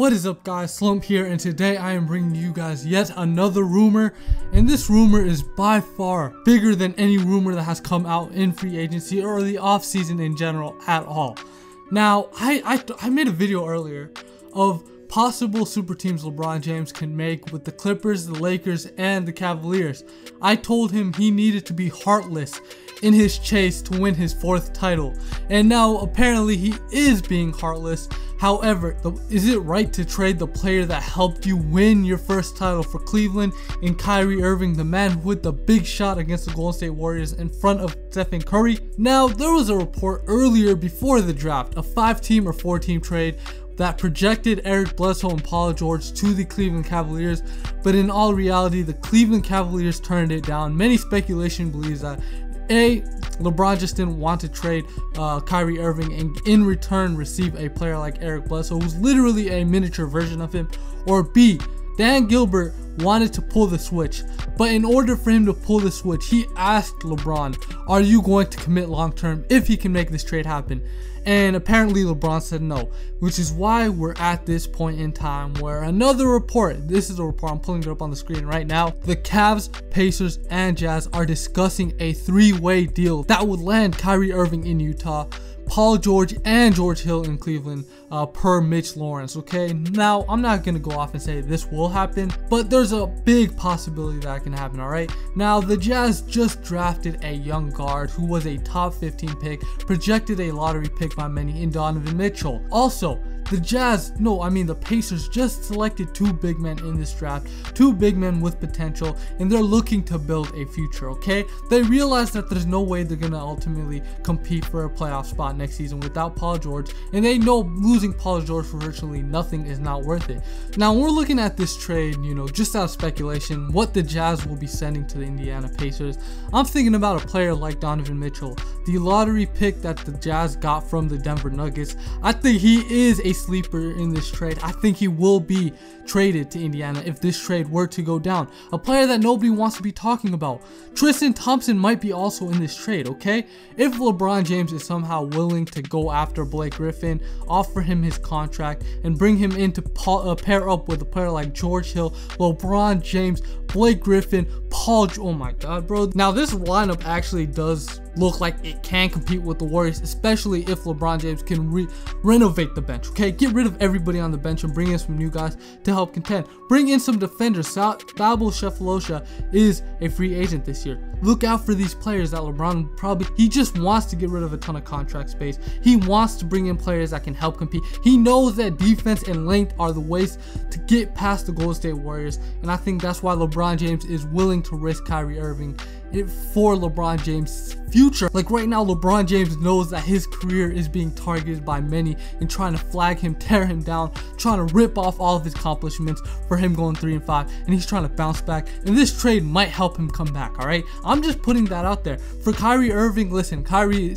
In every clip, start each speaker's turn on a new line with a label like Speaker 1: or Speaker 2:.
Speaker 1: What is up guys, Slump here, and today I am bringing you guys yet another rumor, and this rumor is by far bigger than any rumor that has come out in free agency or the offseason in general at all. Now, I made a video earlier of possible super teams LeBron James can make with the Clippers, the Lakers, and the Cavaliers. I told him he needed to be heartless in his chase to win his 4th title, and now apparently he is being heartless. However, is it right to trade the player that helped you win your 1st title for Cleveland in Kyrie Irving, the man with the big shot against the Golden State Warriors in front of Stephen Curry? Now, there was a report earlier before the draft, a 5-team or 4-team trade that projected Eric Bledsoe and Paul George to the Cleveland Cavaliers, but in all reality, the Cleveland Cavaliers turned it down. Many speculation believes that LeBron just didn't want to trade Kyrie Irving and in return receive a player like Eric Bledsoe, who's literally a miniature version of him, or B, Dan Gilbert wanted to pull the switch, but in order for him to pull the switch, he asked LeBron, are you going to commit long term if he can make this trade happen? And apparently LeBron said no, which is why we're at this point in time where another report, this is a report, I'm pulling it up on the screen right now, the Cavs, Pacers, and Jazz are discussing a 3-way deal that would land Kyrie Irving in Utah, Paul George and George Hill in Cleveland, per Mitch Lawrence. Okay, now I'm not gonna go off and say this will happen, but there's a big possibility that can happen. All right, now the Jazz just drafted a young guard who was a top 15 pick, projected a lottery pick by many, in Donovan Mitchell. Also, the Pacers just selected 2 big men in this draft, 2 big men with potential, and they're looking to build a future, okay? They realize that there's no way they're gonna ultimately compete for a playoff spot next season without Paul George, and they know losing Paul George for virtually nothing is not worth it. Now, we're looking at this trade, just out of speculation, what the Jazz will be sending to the Indiana Pacers. I'm thinking about a player like Donovan Mitchell, the lottery pick that the Jazz got from the Denver Nuggets. I think he is a sleeper in this trade. I think he will be traded to Indiana if this trade were to go down. A player that nobody wants to be talking about, Tristan Thompson, might be also in this trade, okay? If LeBron James is somehow willing to go after Blake Griffin, offer him his contract, and bring him in to pair up with a player like George Hill, LeBron James, Blake Griffin, oh my god, bro. Now, this lineup actually does look like it can compete with the Warriors, especially if LeBron James can renovate the bench, okay? Get rid of everybody on the bench and bring in some new guys to help contend. Bring in some defenders. Thabo Sefolosha is a free agent this year. Look out for these players that LeBron he just wants to get rid of a ton of contract space. He wants to bring in players that can help compete. He knows that defense and length are the ways to get past the Golden State Warriors, and I think that's why LeBron James is willing to risk Kyrie Irving for LeBron James' future. Like right now, LeBron James knows that his career is being targeted by many and trying to flag him, tear him down, trying to rip off all of his accomplishments for him going 3-5, and he's trying to bounce back, and this trade might help him come back. All right, I'm just putting that out there. For Kyrie Irving, listen, Kyrie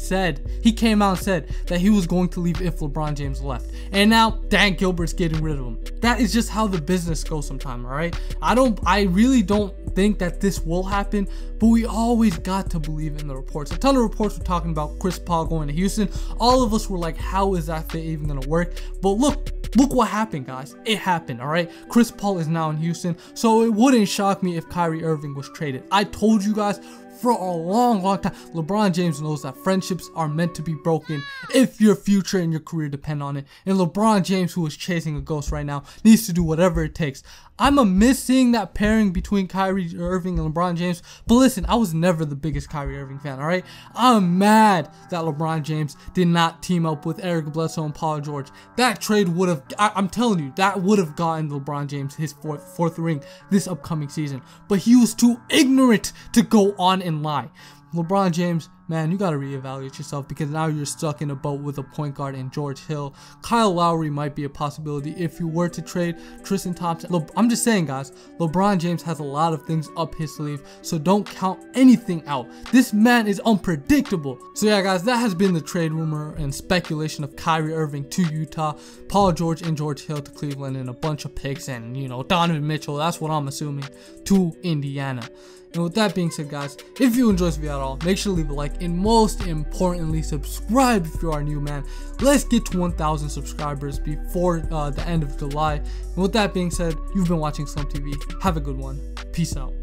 Speaker 1: he came out and said that he was going to leave if LeBron James left, and now Dan Gilbert's getting rid of him. That is just how the business goes sometimes. All right, I really don't think that this will happen, but we always got to believe in the reports. A ton of reports were talking about Chris Paul going to Houston. All of us were like, how is that fit even gonna work? But look what happened, guys. It happened. All right, Chris Paul is now in Houston, so it wouldn't shock me if Kyrie Irving was traded. I told you guys for a long time, LeBron James knows that friendships are meant to be broken if your future and your career depend on it. And LeBron James, who is chasing a ghost right now, needs to do whatever it takes. I'm a miss seeing that pairing between Kyrie Irving and LeBron James. But listen, I was never the biggest Kyrie Irving fan, all right? I'm mad that LeBron James did not team up with Eric Bledsoe and Paul George. That trade would have, I'm telling you, that would have gotten LeBron James his fourth ring this upcoming season. But he was too ignorant to go on and lie. LeBron James, man, you got to reevaluate yourself, because now you're stuck in a boat with a point guard in George Hill. Kyle Lowry might be a possibility if you were to trade Tristan Thompson. I'm just saying, guys, LeBron James has a lot of things up his sleeve, so don't count anything out. This man is unpredictable. So yeah, guys, that has been the trade rumor and speculation of Kyrie Irving to Utah, Paul George and George Hill to Cleveland, and a bunch of picks, and Donovan Mitchell, that's what I'm assuming, to Indiana. And with that being said, guys, if you enjoyed this video at all, make sure to leave a like, and most importantly, subscribe if you are new, man. Let's get to 1,000 subscribers before the end of July. And with that being said, you've been watching Slump TV. Have a good one. Peace out.